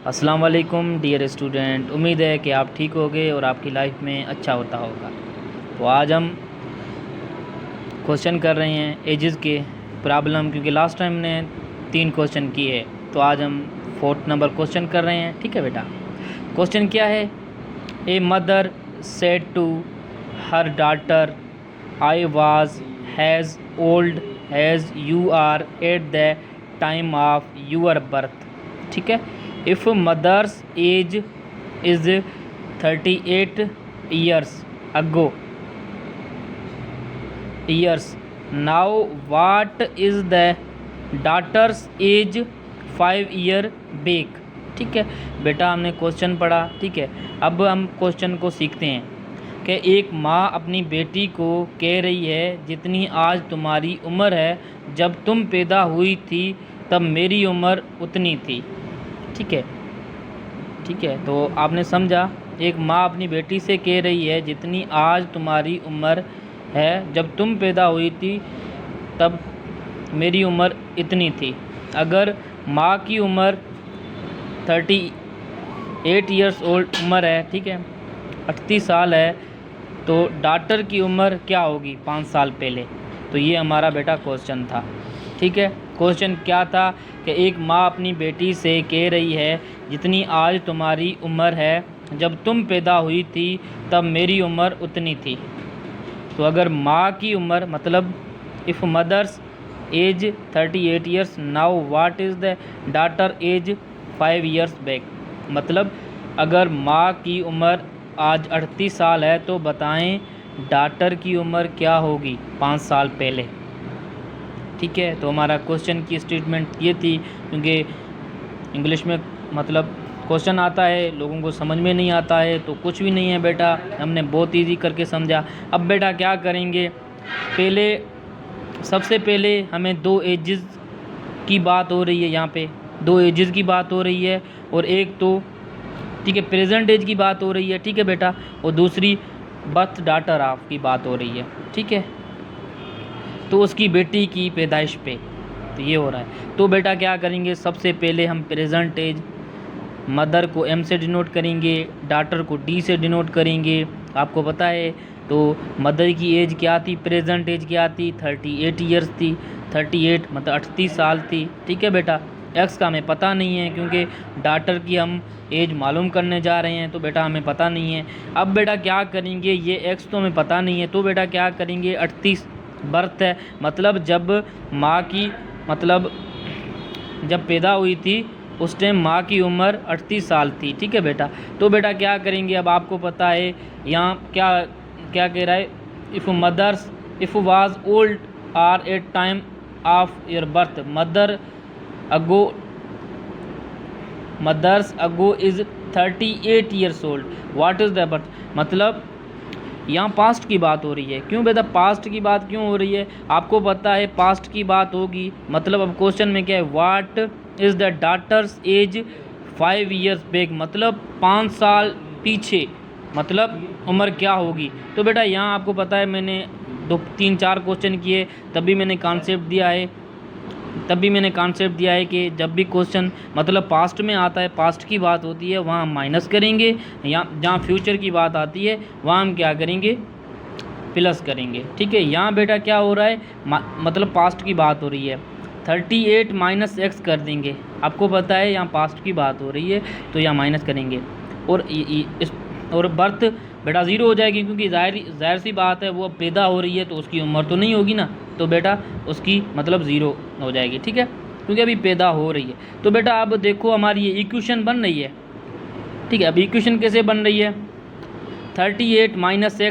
अस्सलाम वालेकुम dear student, उम्मीद है कि आप ठीक होगे और आपकी लाइफ में अच्छा होता होगा। तो आज हम क्वेश्चन कर रहे हैं एजेस के प्रॉब्लम, क्योंकि लास्ट टाइम ने 3 क्वेश्चन किए, तो आज हम 4th नंबर क्वेश्चन कर रहे हैं। ठीक है बेटा, क्वेश्चन क्या है? A mother said to her daughter, I was as old as you are at the time of your birth. ठीक है, if mother's age is 38 years ago now what is the daughter's age 5 year back। ठीक है बेटा, हमने question पढ़ा। ठीक है, अब हम क्वेश्चन को सीखते हैं कि एक माँ अपनी बेटी को कह रही है जितनी आज तुम्हारी उम्र है, जब तुम पैदा हुई थी तब मेरी उम्र उतनी थी। ठीक है, तो आपने समझा, एक माँ अपनी बेटी से कह रही है जितनी आज तुम्हारी उम्र है, जब तुम पैदा हुई थी तब मेरी उम्र इतनी थी। अगर माँ की उम्र 38 ईयर्स ओल्ड उम्र है, ठीक है, 38 साल है, तो डॉटर की उम्र क्या होगी 5 साल पहले। तो ये हमारा बेटा क्वेश्चन था। ठीक है, क्वेश्चन क्या था कि एक माँ अपनी बेटी से कह रही है जितनी आज तुम्हारी उम्र है, जब तुम पैदा हुई थी तब मेरी उम्र उतनी थी। तो अगर माँ की उम्र, मतलब if mother's age 38 years now what is the daughter age 5 years back, मतलब अगर माँ की उम्र आज 38 साल है तो बताएं डॉटर की उम्र क्या होगी 5 साल पहले। ठीक है, तो हमारा क्वेश्चन की स्टेटमेंट ये थी, क्योंकि इंग्लिश में मतलब क्वेश्चन आता है, लोगों को समझ में नहीं आता है तो कुछ भी नहीं है बेटा, हमने बहुत इजी करके समझा। अब बेटा क्या करेंगे, सबसे पहले हमें 2 एजेस की बात हो रही है, यहाँ पे 2 एजेस की बात हो रही है, और एक तो ठीक है प्रेजेंट एज की बात हो रही है। ठीक है बेटा, और दूसरी बर्थ डॉटर ऑफ की बात हो रही है। ठीक है, तो उसकी बेटी की पैदाइश पे तो ये हो रहा है। तो बेटा क्या करेंगे, सबसे पहले हम प्रेजेंट एज मदर को M से डिनोट करेंगे, डॉटर को D से डिनोट करेंगे। आपको पता है, तो मदर की एज क्या थी, प्रेजेंट एज क्या थी, 38 ईयर्स थी। 38 मतलब 38 साल थी। ठीक है बेटा, एक्स का हमें पता नहीं है, क्योंकि डॉटर की हम एज मालूम करने जा रहे हैं, तो बेटा हमें पता नहीं है। अब बेटा क्या करेंगे, ये एक्स तो हमें पता नहीं है, तो बेटा क्या करेंगे, 38 बर्थ है, मतलब जब माँ की, मतलब जब पैदा हुई थी उस टाइम माँ की उम्र 38 साल थी। ठीक है बेटा, तो बेटा क्या करेंगे, अब आपको पता है यहाँ क्या क्या कह रहा है, if was old are at time of your birth, mother's ago is 38 years old, what is the birth, मतलब यहाँ पास्ट की बात हो रही है। क्यों बेटा पास्ट की बात क्यों हो रही है, आपको पता है पास्ट की बात होगी, मतलब अब क्वेश्चन में क्या है, what is the daughters as 5 years back, मतलब 5 साल पीछे, मतलब उम्र क्या होगी। तो बेटा यहाँ आपको पता है, मैंने 2-3-4 क्वेश्चन किए, तभी मैंने कॉन्सेप्ट दिया है कि जब भी क्वेश्चन मतलब पास्ट में आता है, पास्ट की बात होती है, वहाँ हम माइनस करेंगे, या जहाँ फ्यूचर की बात आती है वहाँ हम क्या करेंगे, प्लस करेंगे। ठीक है, यहाँ बेटा क्या हो रहा है, मतलब पास्ट की बात हो रही है, 38 माइनस एक्स कर देंगे। आपको पता है यहाँ पास्ट की बात हो रही है, तो यहाँ माइनस करेंगे, और बर्थ बेटा ज़ीरो हो जाएगी, क्योंकि जाहिर सी बात है वो अब पैदा हो रही है तो उसकी उम्र तो नहीं होगी ना, तो बेटा उसकी मतलब ज़ीरो हो जाएगी। ठीक है, क्योंकि अभी पैदा हो रही है। तो बेटा अब देखो हमारी ये इक्वेशन बन रही है। ठीक है, अब इक्वेशन कैसे बन रही है, 38 माइनस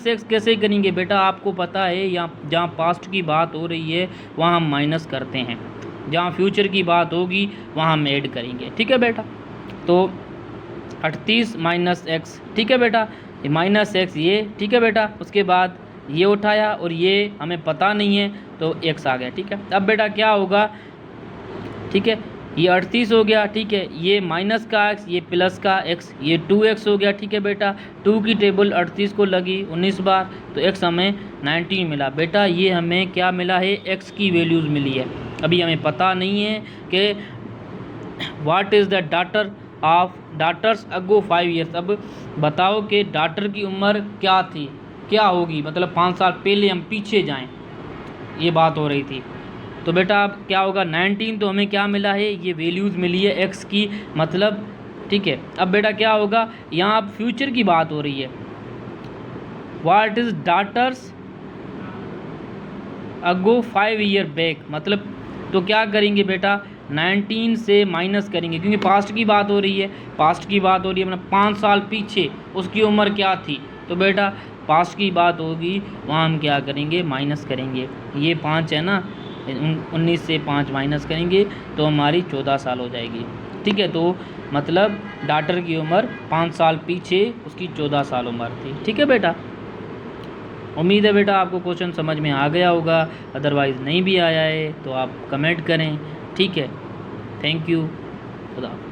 एक्स कैसे करेंगे बेटा, आपको पता है यहाँ जहाँ पास्ट की बात हो रही है वहाँ हम माइनस करते हैं, जहाँ फ्यूचर की बात होगी वहाँ हम ऐड करेंगे। ठीक है बेटा, तो 38 माइनस एक्स, ठीक है बेटा, माइनस एक्स ये, ठीक है बेटा, उसके बाद ये उठाया और ये हमें पता नहीं है तो एक्स आ गया। ठीक है, अब बेटा क्या होगा, ठीक है, ये 38 हो गया। ठीक है, ये माइनस का एक्स, ये प्लस का एक्स, ये 2x हो गया। ठीक है बेटा, 2 की टेबल 38 को लगी 19 बार, तो x हमें 19 मिला। बेटा ये हमें क्या मिला है, x की वैल्यूज़ मिली है। अभी हमें पता नहीं है कि what is the daughters ago 5 years. अब बताओ कि डाटर की उम्र क्या थी, क्या होगी, मतलब 5 साल पहले हम पीछे जाएं, ये बात हो रही थी। तो बेटा अब क्या होगा, 19 तो हमें क्या मिला है, ये वैल्यूज़ मिली है एक्स की, मतलब ठीक है। अब बेटा क्या होगा, यहाँ अब फ्यूचर की बात हो रही है, what is daughters ago 5 year back, मतलब तो क्या करेंगे बेटा, 19 से माइनस करेंगे, क्योंकि पास्ट की बात हो रही है, पास्ट की बात हो रही है, मतलब 5 साल पीछे उसकी उम्र क्या थी। तो बेटा पास्ट की बात होगी, वहाँ हम क्या करेंगे, माइनस करेंगे। ये 5 है ना, 19 से 5 माइनस करेंगे तो हमारी 14 साल हो जाएगी। ठीक है, तो मतलब डाटर की उम्र 5 साल पीछे उसकी 14 साल उम्र थी। ठीक है बेटा, उम्मीद है बेटा आपको क्वेश्चन समझ में आ गया होगा, अदरवाइज़ नहीं भी आया है तो आप कमेंट करें। ठीक है, थैंक यू, खुदा हाफ़िज़।